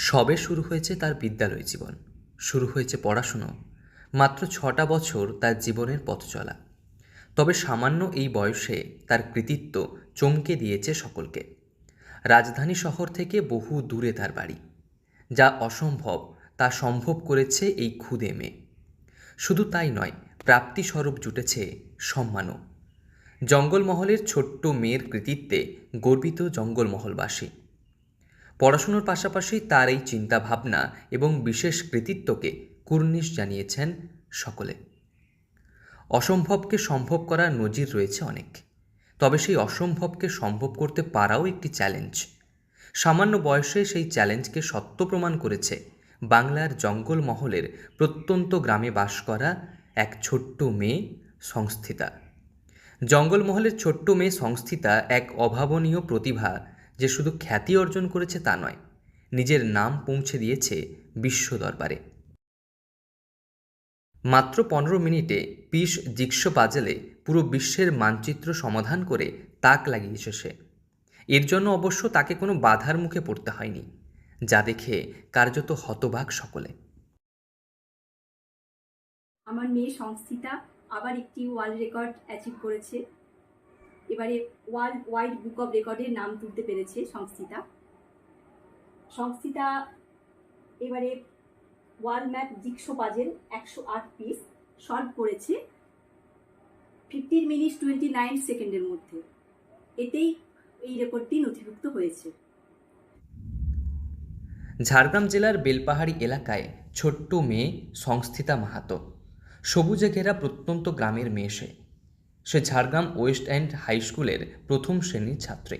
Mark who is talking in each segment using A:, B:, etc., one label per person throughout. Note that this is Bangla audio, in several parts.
A: সবে শুরু হয়েছে তার বিদ্যালয় জীবন, শুরু হয়েছে পড়াশুনো। মাত্র ৬টা বছর তার জীবনের পথ চলা। তবে সামান্য এই বয়সে তার কৃতিত্ব চমকে দিয়েছে সকলকে। রাজধানী শহর থেকে বহু দূরে তার বাড়ি। যা অসম্ভব তা সম্ভব করেছে এই ক্ষুদে মেয়ে। শুধু তাই নয়, প্রাপ্তিস্বরূপ জুটেছে সম্মানও। জঙ্গলমহলের ছোট্ট মেয়ের কৃতিত্বে গর্বিত জঙ্গলমহলবাসী। পড়াশুনোর পাশাপাশি তার এই চিন্তাভাবনা এবং বিশেষ কৃতিত্বকে কুর্নিশ জানিয়েছেন সকলে। অসম্ভবকে সম্ভব করার নজির রয়েছে অনেক, তবে সেই অসম্ভবকে সম্ভব করতে পারাও একটি চ্যালেঞ্জ। সামান্য বয়সে সেই চ্যালেঞ্জকে সত্য প্রমাণ করেছে বাংলার জঙ্গলমহলের প্রত্যন্ত গ্রামে বাস করা এক ছোট্ট মেয়ে সংস্থিতা। জঙ্গলমহলের ছোট্ট মেয়ে সংস্থিতা এক অভাবনীয় প্রতিভা, যে শুধু খ্যাতি অর্জন করেছে তা নয়, নিজের নাম পৌঁছে দিয়েছে বিশ্ব দরবারে। মাত্র ১৫ মিনিটে পিস জিগসো পাজেলে পুরো বিশ্বের মানচিত্র সমাধান করে তাক লাগিয়েছে সে। এর জন্য অবশ্য তাকে কোনো বাধার মুখে পড়তে হয়নি, যা দেখে কার্যত হতবাক সকলে।
B: আমার মেয়ে সংস্থিতা আবার একটি ওয়ার্ল্ড রেকর্ড অ্যাচিভ করেছে। এবারে ওয়ার্ল্ড ওয়াইড বুক অফ রেকর্ডের নাম তুলতে পেরেছে সংস্থিতা এবারে world map jigsaw puzzle ১০৮ piece solve করেছে 15 মিনিট 29 সেকেন্ডের মধ্যে। এতেই এই রেকর্ডটি নথিভুক্ত হয়েছে।
A: ঝাড়গ্রাম জেলার বেলপাহাড়ি এলাকায় ছোট্ট মেয়ে সংস্থিতা মাহাতো। সবুজে ঘেরা প্রত্যন্ত গ্রামের মেয়ে সে ঝাড়গ্রাম ওয়েস্ট এন্ড হাই স্কুলের প্রথম শ্রেণীর ছাত্রী।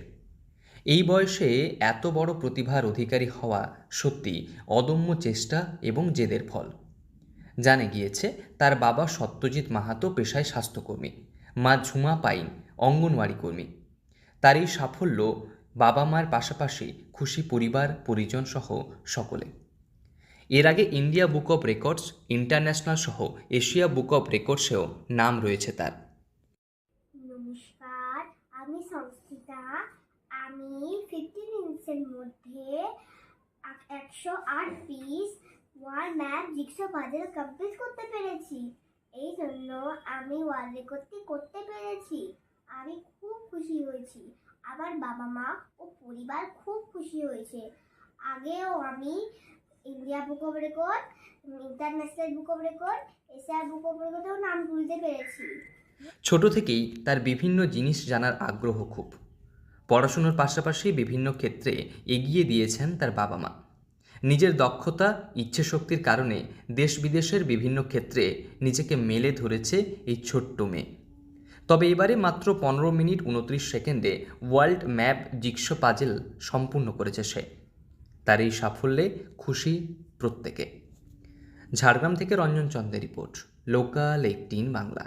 A: এই বয়সে এত বড় প্রতিভার অধিকারী হওয়া সত্যি অদম্য চেষ্টা এবং জেদের ফল। জানা গিয়েছে তার বাবা সত্যজিৎ মাহাতো পেশায় স্বাস্থ্যকর্মী, মা ঝুমা পাইন অঙ্গনওয়াড়ি কর্মী। তার এই সাফল্য বাবা মার পাশাপাশি খুশি পরিবার পরিজন সহ সকলে। এর আগে India book of records, international সহ এশিয়া বুক অব রেকর্ডসেও নাম রয়েছে তার।
C: নমস্কার, আমি সংস্থিতা। আমি 15 মিনিটসের মধ্যে ১০৮ piece world map jigsaw puzzle complete করতে পেরেছি। এই জন্য আমি ওয়ার্ল্ড রেকর্ডটি করতে পেরেছি। আমি খুব খুশি হয়েছি। আমার বাবা মা ও পরিবার খুব খুশি হয়েছে। আগেও আমি India book of record, international book of record, Asia book of রেকর্ডেও নাম তুলতে পেরেছি।
A: ছোট থেকেই তার বিভিন্ন জিনিস জানার আগ্রহ খুব। পড়াশুনোর পাশাপাশি বিভিন্ন ক্ষেত্রে এগিয়ে দিয়েছেন তার বাবা মা। নিজের দক্ষতা, ইচ্ছেশক্তির কারণে দেশ বিদেশের বিভিন্ন ক্ষেত্রে নিজেকে মেলে ধরেছে এই ছোট্ট মেয়ে। তবে এবারে মাত্র ১৫ মিনিট ২৯ সেকেন্ডে ওয়ার্ল্ড ম্যাপ জিগসো পাজেল সম্পূর্ণ করেছে সে। তার এই সাফল্যে খুশি প্রত্যেকে। ঝাড়গ্রাম থেকে রঞ্জন চন্দ্রের রিপোর্ট, লোকাল ১৮ বাংলা।